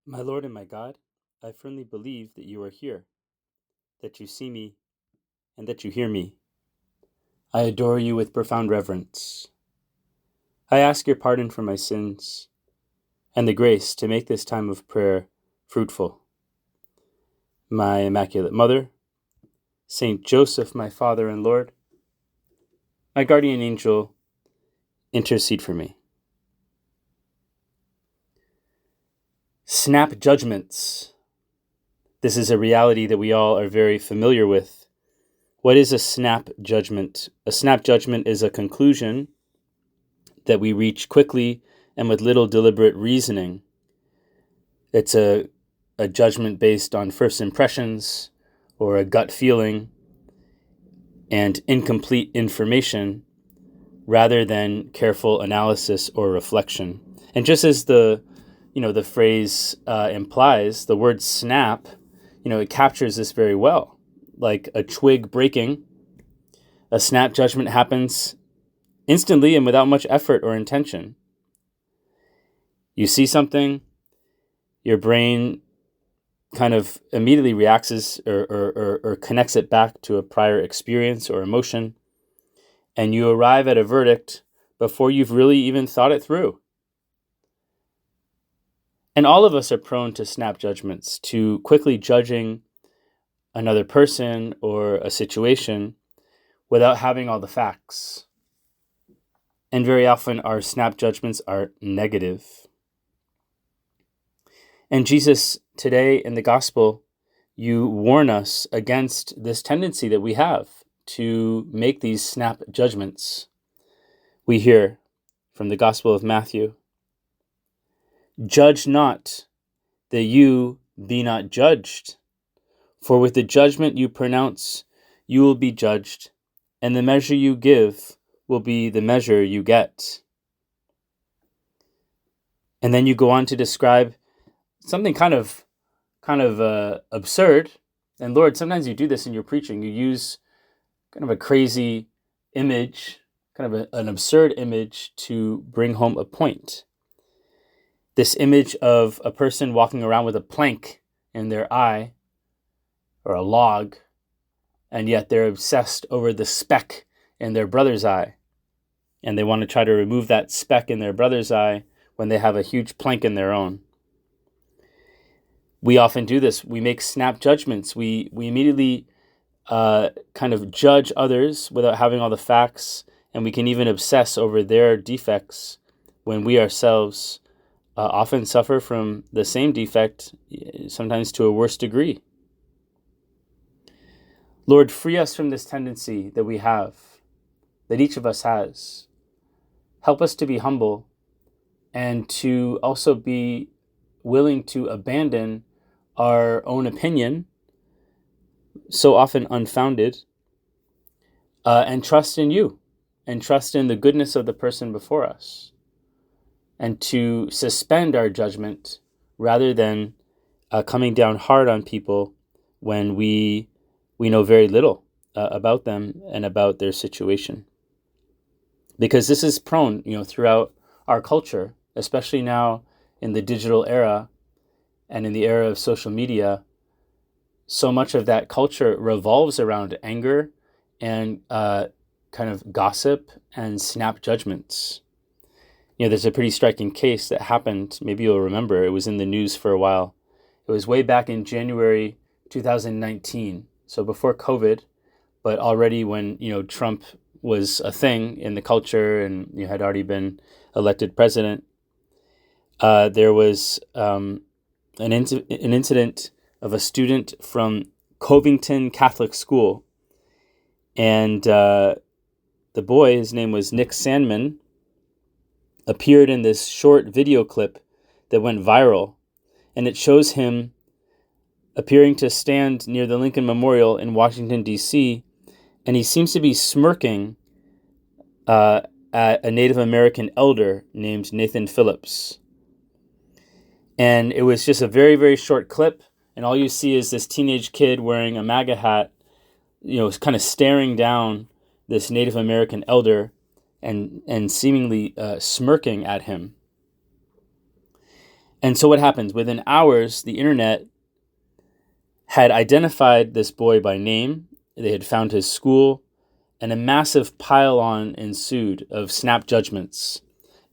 My Lord and my God, I firmly believe that you are here, that you see me, and that you hear me. I adore you with profound reverence. I ask your pardon for my sins and the grace to make this time of prayer fruitful. My Immaculate Mother, Saint Joseph, my Father and Lord, my guardian angel, intercede for me. Snap judgments. This is a reality that we all are very familiar with. What is a snap judgment? A snap judgment is a conclusion that we reach quickly and with little deliberate reasoning. It's a judgment based on first impressions or a gut feeling and incomplete information rather than careful analysis or reflection. And just as the phrase implies, the word snap, it captures this very well. Like a twig breaking, a snap judgment happens instantly and without much effort or intention. You see something, your brain kind of immediately reacts or connects it back to a prior experience or emotion, and you arrive at a verdict before you've really even thought it through. And all of us are prone to snap judgments, to quickly judging another person or a situation without having all the facts. And very often our snap judgments are negative. And Jesus, today in the gospel, you warn us against this tendency that we have to make these snap judgments. We hear from the Gospel of Matthew, "Judge not, that you be not judged. For with the judgment you pronounce, you will be judged, and the measure you give will be the measure you get." And then you go on to describe something kind of absurd. And Lord, sometimes you do this in your preaching. You use kind of a crazy image, kind of an absurd image to bring home a point. This image of a person walking around with a plank in their eye or a log, and yet they're obsessed over the speck in their brother's eye. And they want to try to remove that speck in their brother's eye when they have a huge plank in their own. We often do this. We make snap judgments. We immediately kind of judge others without having all the facts, and we can even obsess over their defects when we ourselves often suffer from the same defect, sometimes to a worse degree. Lord, free us from this tendency that we have, that each of us has. Help us to be humble and to also be willing to abandon our own opinion, so often unfounded, and trust in you, and trust in the goodness of the person before us, and to suspend our judgment rather than coming down hard on people when we know very little about them and about their situation. Because this is prone, throughout our culture, especially now in the digital era and in the era of social media. So much of that culture revolves around anger and kind of gossip and snap judgments. There's a pretty striking case that happened. Maybe you'll remember. It was in the news for a while. It was way back in January 2019, so before COVID, but already when Trump was a thing in the culture and had already been elected president. There was an incident of a student from Covington Catholic School, and the boy, his name was Nick Sandman, appeared in this short video clip that went viral, and it shows him appearing to stand near the Lincoln Memorial in Washington, D.C., and he seems to be smirking at a Native American elder named Nathan Phillips. And it was just a very, very short clip, and all you see is this teenage kid wearing a MAGA hat, kind of staring down this Native American elder and seemingly smirking at him. And so what happens? Within hours, the internet had identified this boy by name. They had found his school, and a massive pile-on ensued of snap judgments.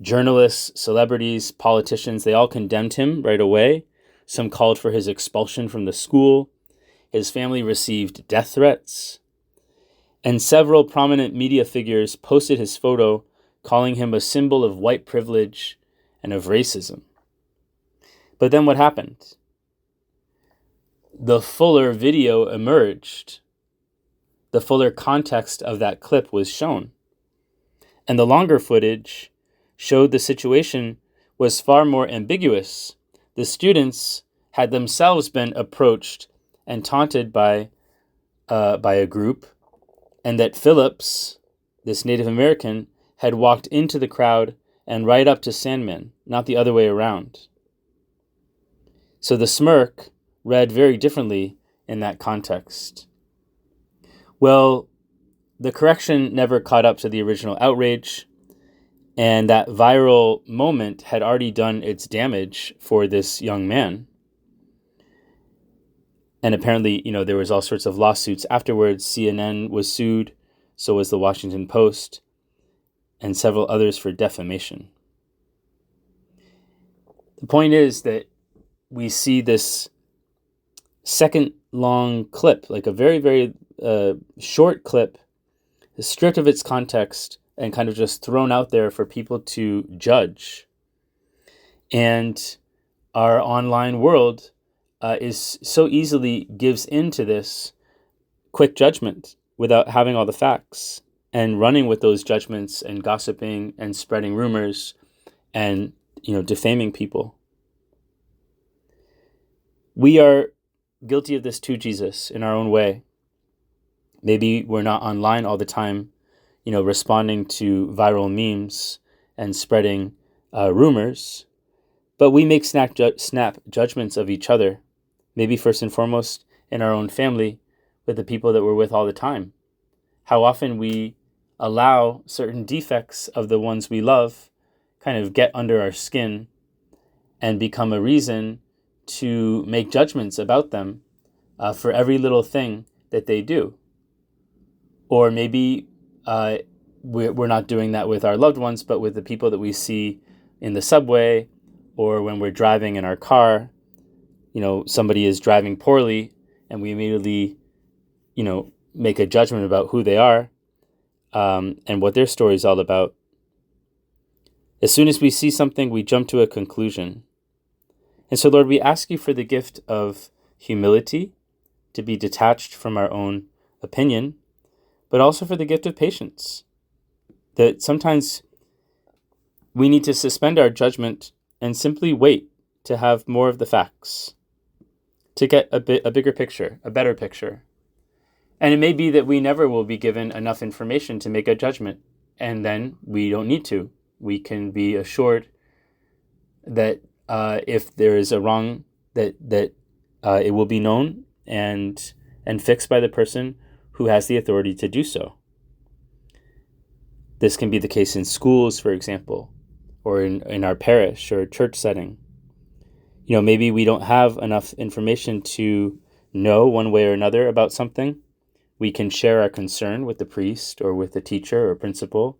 Journalists, celebrities, politicians, they all condemned him right away. Some called for his expulsion from the school. His family received death threats. And several prominent media figures posted his photo, calling him a symbol of white privilege and of racism. But then what happened? The fuller video emerged. The fuller context of that clip was shown. And the longer footage showed the situation was far more ambiguous. The students had themselves been approached and taunted by a group, and that Phillips, this Native American, had walked into the crowd and right up to Sandman, not the other way around. So the smirk read very differently in that context. Well, the correction never caught up to the original outrage, and that viral moment had already done its damage for this young man. And apparently, there was all sorts of lawsuits afterwards. CNN was sued, so was the Washington Post, and several others for defamation. The point is that we see this second long clip, like a very, very short clip, stripped of its context and kind of just thrown out there for people to judge. And our online world is so easily gives into this quick judgment without having all the facts, and running with those judgments and gossiping and spreading rumors and defaming people. We are guilty of this too, Jesus, in our own way. Maybe we're not online all the time, responding to viral memes and spreading rumors, but we make snap judgments of each other. Maybe first and foremost in our own family, with the people that we're with all the time. How often we allow certain defects of the ones we love kind of get under our skin and become a reason to make judgments about them for every little thing that they do. Or maybe we're not doing that with our loved ones, but with the people that we see in the subway or when we're driving in our car. Somebody is driving poorly and we immediately, make a judgment about who they are and what their story is all about. As soon as we see something, we jump to a conclusion. And so, Lord, we ask you for the gift of humility, to be detached from our own opinion, but also for the gift of patience, that sometimes we need to suspend our judgment and simply wait to have more of the facts, to get a bigger picture, a better picture. And it may be that we never will be given enough information to make a judgment, and then we don't need to. We can be assured that if there is a wrong, that it will be known and fixed by the person who has the authority to do so. This can be the case in schools, for example, or in our parish or church setting. Maybe we don't have enough information to know one way or another about something. We can share our concern with the priest or with the teacher or principal,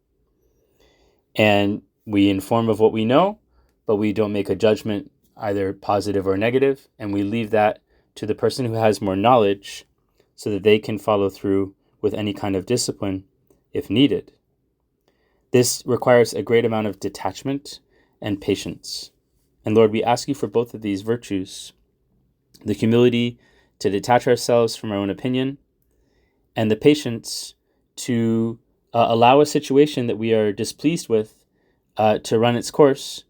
and we inform of what we know, but we don't make a judgment, either positive or negative, and we leave that to the person who has more knowledge so that they can follow through with any kind of discipline if needed. This requires a great amount of detachment and patience. And Lord, we ask you for both of these virtues, the humility to detach ourselves from our own opinion, and the patience to allow a situation that we are displeased with to run its course,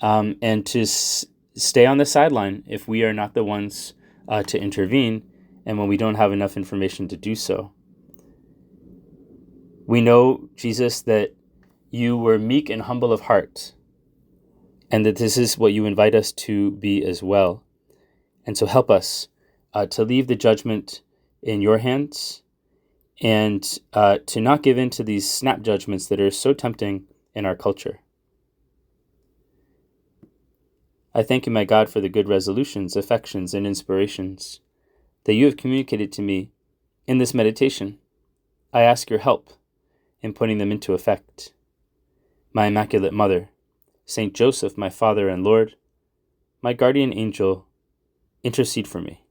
and to stay on the sideline if we are not the ones to intervene, and when we don't have enough information to do so. We know, Jesus, that you were meek and humble of heart, and that this is what you invite us to be as well. And so help us to leave the judgment in your hands, and to not give in to these snap judgments that are so tempting in our culture. I thank you, my God, for the good resolutions, affections, and inspirations that you have communicated to me in this meditation. I ask your help in putting them into effect. My Immaculate Mother, Saint Joseph, my Father and Lord, my guardian angel, intercede for me.